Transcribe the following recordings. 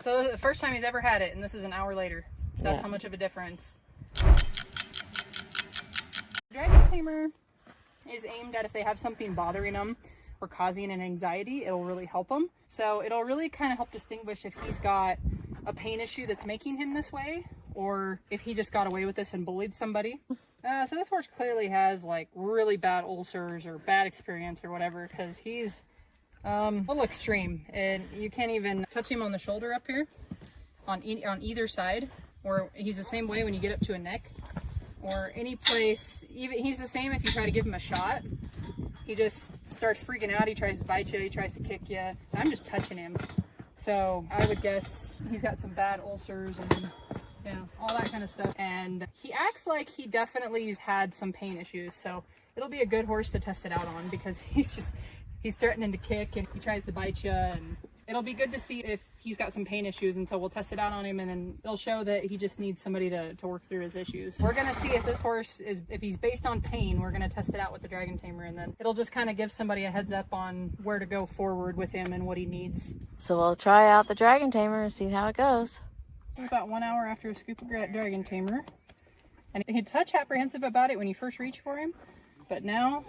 So the first time he's ever had it, and this is an hour later. That's how much of a difference. Dragon Tamer is aimed at if they have something bothering them or causing an anxiety, it'll really help them. So it'll really kind of help distinguish if he's got a pain issue that's making him this way, or if he just got away with this and bullied somebody. So this horse clearly has like really bad ulcers or bad experience or whatever, because he's a little extreme, and you can't even touch him on the shoulder up here on either side, or he's the same way when you get up to a neck or any place. Even he's the same if you try to give him a shot. He just starts freaking out. He tries to bite you, he tries to kick you. I'm just touching him. So I would guess he's got some bad ulcers and all that kind of stuff. And he acts like he definitely has had some pain issues. So it'll be a good horse to test it out on, because he's threatening to kick and he tries to bite you, and it'll be good to see if he's got some pain issues. And so we'll test it out on him, and then it'll show that he just needs somebody to work through his issues. We're going to see if this horse if he's based on pain. We're going to test it out with the Dragon Tamer, and then it'll just kind of give somebody a heads up on where to go forward with him and what he needs. So we'll try out the Dragon Tamer and see how it goes. About 1 hour after a scoop of Dragon Tamer, and he'd touch apprehensive about it when you first reach for him, but now.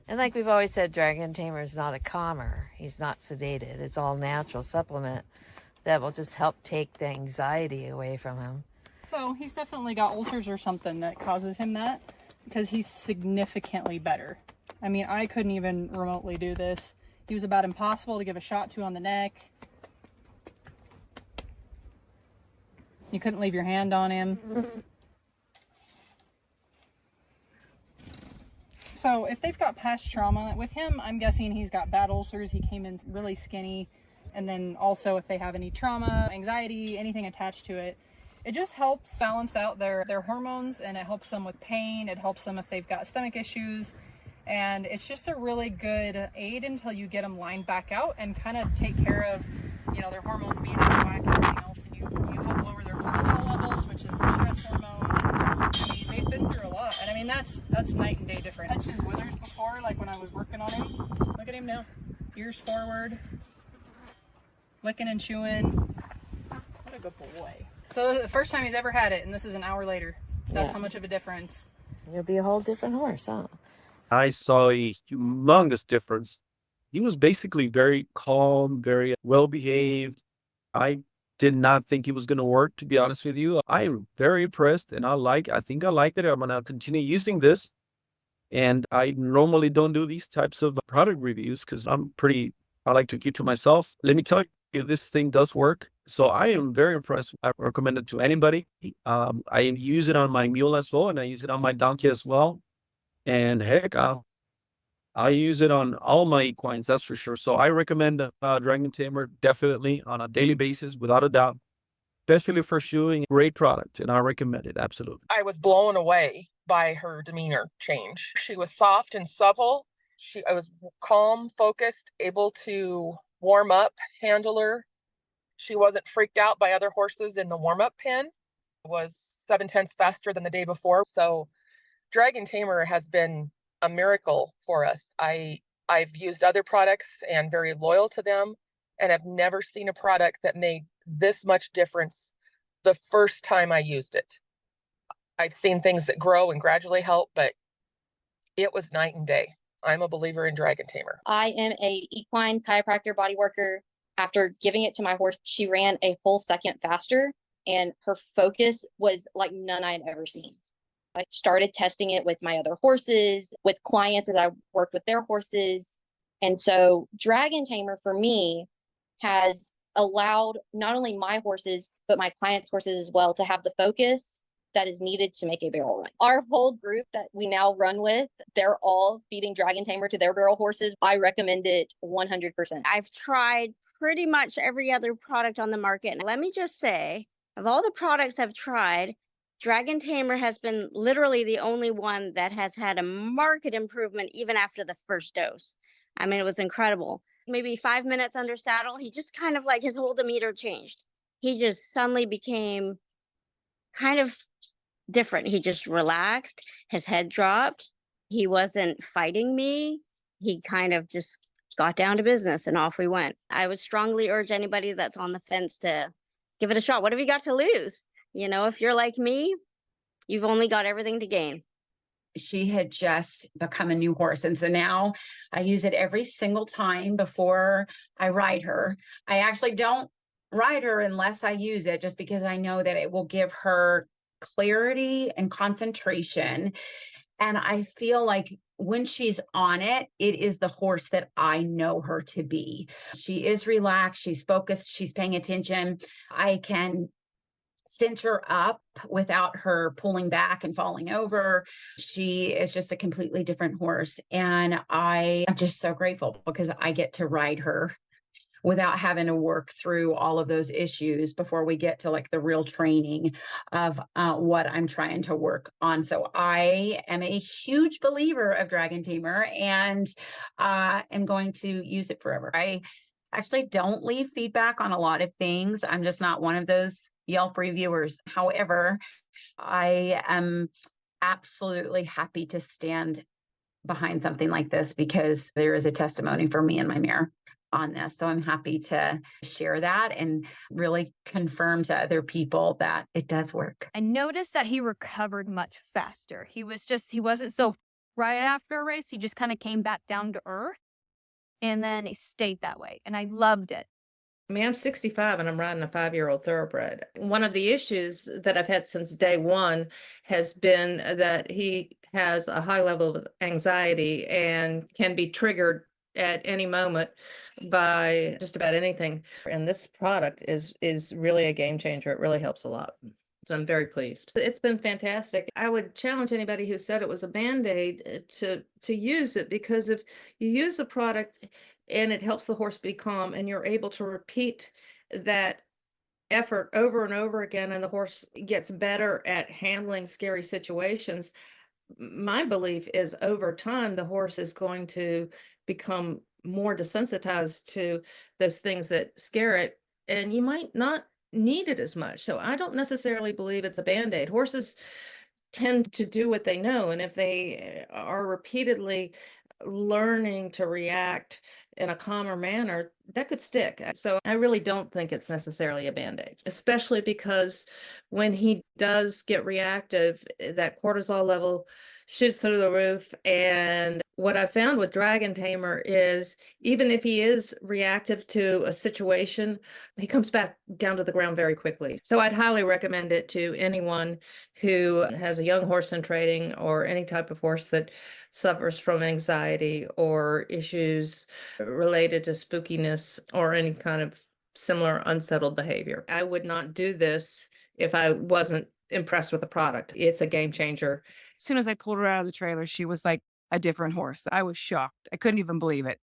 And like we've always said, Dragon Tamer is not a calmer. He's not sedated. It's all natural supplement that will just help take the anxiety away from him. So he's definitely got ulcers or something that causes him that, because he's significantly better. I mean, I couldn't even remotely do this. He was about impossible to give a shot to on the neck. You couldn't leave your hand on him. So if they've got past trauma with him, I'm guessing he's got bad ulcers. He came in really skinny. And then also if they have any trauma, anxiety, anything attached to it, it just helps balance out their hormones, and it helps them with pain. It helps them if they've got stomach issues. And it's just a really good aid until you get them lined back out and kind of take care of, their hormones being out of whack and everything else. And you help lower their cortisol levels, which is the stress hormone. I mean, they've been through a lot. And I mean, that's night and day difference. I touched his withers before, like when I was working on him. Look at him now. Ears forward. Licking and chewing. What a good boy. So the first time he's ever had it, and this is an hour later. That's how much of a difference. He'll be a whole different horse, huh? I saw a humongous difference. He was basically very calm, very well behaved. I did not think it was going to work, to be honest with you. I'm very impressed, and I think I like it. I'm going to continue using this. And I normally don't do these types of product reviews because I like to keep to myself. Let me tell you, this thing does work. So I am very impressed. I recommend it to anybody. I use it on my mule as well, and I use it on my donkey as well. And heck, I use it on all my equines, that's for sure. So I recommend Dragon Tamer definitely on a daily basis, without a doubt. Especially for shoeing, great product, and I recommend it, absolutely. I was blown away by her demeanor change. She was soft and supple. I was calm, focused, able to warm up, handle her. She wasn't freaked out by other horses in the warm-up pen. It was 7/10 faster than the day before. So Dragon Tamer has been a miracle for us. I've used other products and very loyal to them, and have never seen a product that made this much difference the first time I used it. I've seen things that grow and gradually help, but it was night and day. I'm a believer in Dragon Tamer. I am a equine chiropractor body worker. After giving it to my horse, she ran a whole second faster, and her focus was like none I had ever seen. I started testing it with my other horses, with clients as I worked with their horses. And so Dragon Tamer for me has allowed not only my horses, but my clients' horses as well to have the focus that is needed to make a barrel run. Our whole group that we now run with, they're all feeding Dragon Tamer to their barrel horses. I recommend it 100%. I've tried pretty much every other product on the market. And let me just say, of all the products I've tried, Dragon Tamer has been literally the only one that has had a marked improvement even after the first dose. I mean, it was incredible. Maybe 5 minutes under saddle, he just kind of like his whole demeanor changed. He just suddenly became kind of different. He just relaxed, his head dropped. He wasn't fighting me. He kind of just got down to business, and off we went. I would strongly urge anybody that's on the fence to give it a shot. What have you got to lose? You know, if you're like me, you've only got everything to gain. She had just become a new horse. And so now I use it every single time before I ride her. I actually don't ride her unless I use it, just because I know that it will give her clarity and concentration. And I feel like when she's on it, it is the horse that I know her to be. She is relaxed, she's focused, she's paying attention. I can cinch her up without her pulling back and falling over. She is just a completely different horse. And I am just so grateful because I get to ride her without having to work through all of those issues before we get to like the real training of what I'm trying to work on. So I am a huge believer of Dragon Tamer, and am going to use it forever. I actually don't leave feedback on a lot of things. I'm just not one of those Yelp reviewers. However, I am absolutely happy to stand behind something like this because there is a testimony for me and my mare on this. So I'm happy to share that and really confirm to other people that it does work. I noticed that he recovered much faster. He wasn't so right after a race. He just kind of came back down to earth, and then he stayed that way. And I loved it. I mean, I'm 65 and I'm riding a 5-year-old thoroughbred. One of the issues that I've had since day one has been that he has a high level of anxiety and can be triggered at any moment by just about anything. And this product is really a game changer. It really helps a lot. So I'm very pleased. It's been fantastic. I would challenge anybody who said it was a Band-Aid to use it, because if you use a product and it helps the horse be calm and you're able to repeat that effort over and over again, and the horse gets better at handling scary situations, my belief is over time, the horse is going to become more desensitized to those things that scare it, and you might not need it as much. So I don't necessarily believe it's a Band-Aid. Horses tend to do what they know, and if they are repeatedly learning to react in a calmer manner, that could stick. So I really don't think it's necessarily a Band-Aid, especially because when he does get reactive, that cortisol level shoots through the roof. And what I found with Dragon Tamer is even if he is reactive to a situation, he comes back down to the ground very quickly. So I'd highly recommend it to anyone who has a young horse in training, or any type of horse that suffers from anxiety or issues related to spookiness or any kind of similar unsettled behavior. I would not do this if I wasn't impressed with the product. It's a game changer. As soon as I pulled her out of the trailer, she was like a different horse. I was shocked. I couldn't even believe it.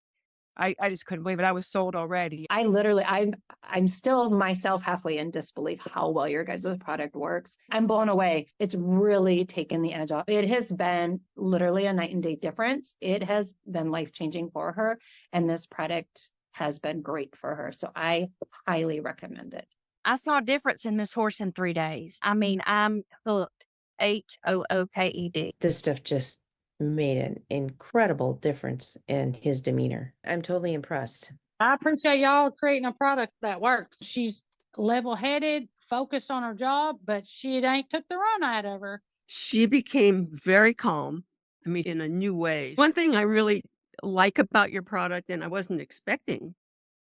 I just couldn't believe it. I was sold already. I'm still myself halfway in disbelief how well your guys' product works. I'm blown away. It's really taken the edge off. It has been literally a night and day difference. It has been life-changing for her, and this product has been great for her. So I highly recommend it. I saw a difference in this horse in 3 days. I mean, I'm hooked. HOOKED. This stuff just made an incredible difference in his demeanor. I'm totally impressed. I appreciate y'all creating a product that works. She's level-headed, focused on her job, but she ain't took the run out of her. She became very calm. I mean, in a new way. One thing I really like about your product, and I wasn't expecting,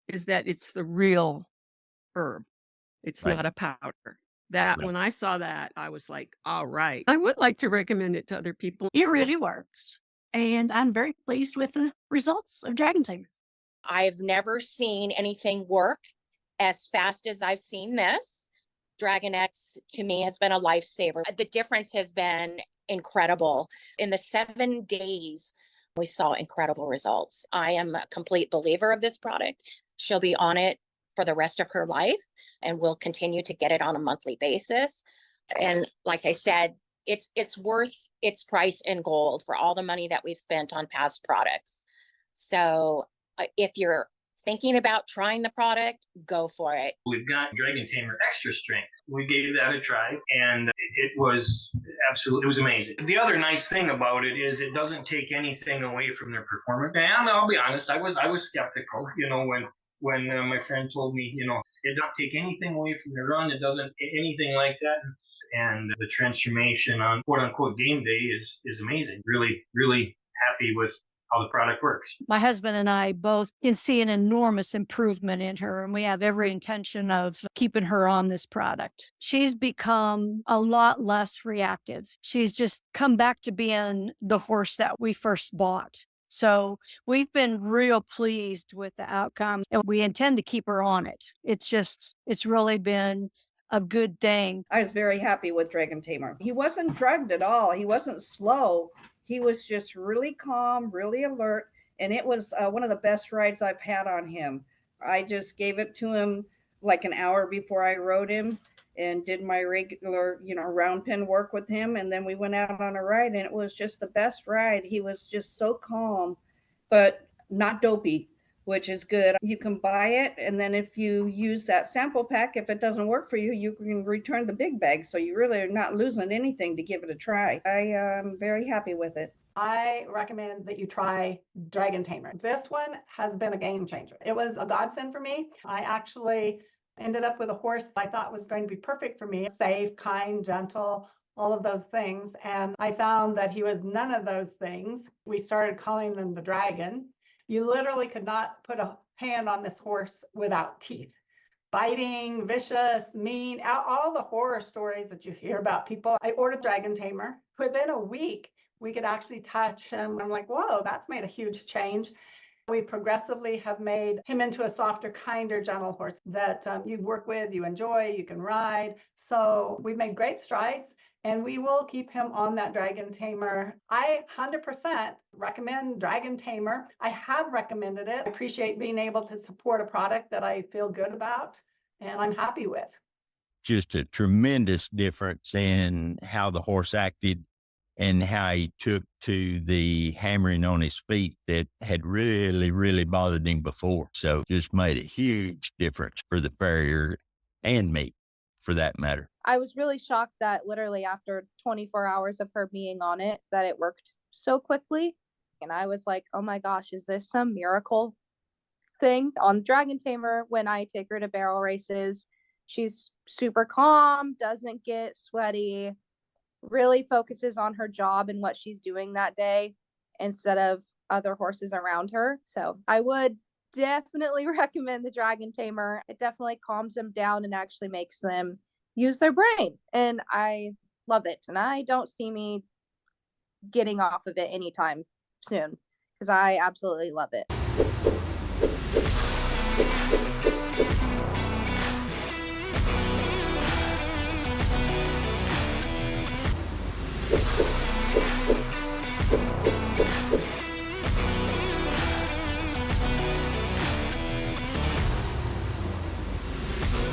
is that it's the real herb. It's not a powder. That when I saw that, I was like, all right. I would like to recommend it to other people. It really works. And I'm very pleased with the results of Dragon Tamer. I've never seen anything work as fast as I've seen this. Dragon X to me has been a lifesaver. The difference has been incredible. In the 7 days, we saw incredible results. I am a complete believer of this product. She'll be on it for the rest of her life, and we'll continue to get it on a monthly basis. And like I said, it's worth its price in gold for all the money that we've spent on past products. So if you're thinking about trying the product, go for it. We've got Dragon Tamer Extra Strength. We gave that a try, and it was absolutely, it was amazing. The other nice thing about it is it doesn't take anything away from their performance. And I'll be honest, I was skeptical, when my friend told me, it doesn't take anything away from the run. It doesn't anything like that. And the transformation on quote unquote game day is amazing. Really, really happy with how the product works. My husband and I both can see an enormous improvement in her, and we have every intention of keeping her on this product. She's become a lot less reactive. She's just come back to being the horse that we first bought. So we've been real pleased with the outcome, and we intend to keep her on it. It's really been a good thing. I was very happy with Dragon Tamer. He wasn't drugged at all. He wasn't slow. He was just really calm, really alert. And it was one of the best rides I've had on him. I just gave it to him like an hour before I rode him and did my regular, round pin work with him. And then we went out on a ride, and it was just the best ride. He was just so calm, but not dopey, which is good. You can buy it, and then if you use that sample pack, if it doesn't work for you, you can return the big bag. So you really are not losing anything to give it a try. I am very happy with it. I recommend that you try Dragon Tamer. This one has been a game changer. It was a godsend for me. I actually ended up with a horse I thought was going to be perfect for me. Safe, kind, gentle, all of those things. And I found that he was none of those things. We started calling them the Dragon. You literally could not put a hand on this horse without teeth. Biting, vicious, mean, all the horror stories that you hear about people. I ordered Dragon Tamer. Within a week, we could actually touch him. I'm like, whoa, that's made a huge change. We progressively have made him into a softer, kinder, gentle horse that you work with, you enjoy, you can ride. So we've made great strides, and we will keep him on that Dragon Tamer. I 100% recommend Dragon Tamer. I have recommended it. I appreciate being able to support a product that I feel good about and I'm happy with. Just a tremendous difference in how the horse acted and how he took to the hammering on his feet that had really, really bothered him before. So just made a huge difference for the farrier and me, for that matter. I was really shocked that literally after 24 hours of her being on it, that it worked so quickly. And I was like, oh my gosh, is this some miracle thing? On Dragon Tamer, when I take her to barrel races, she's super calm, doesn't get sweaty, really focuses on her job and what she's doing that day instead of other horses around her. So I would definitely recommend the Dragon Tamer. It definitely calms them down and actually makes them use their brain. And I love it. And I don't see me getting off of it anytime soon because I absolutely love it.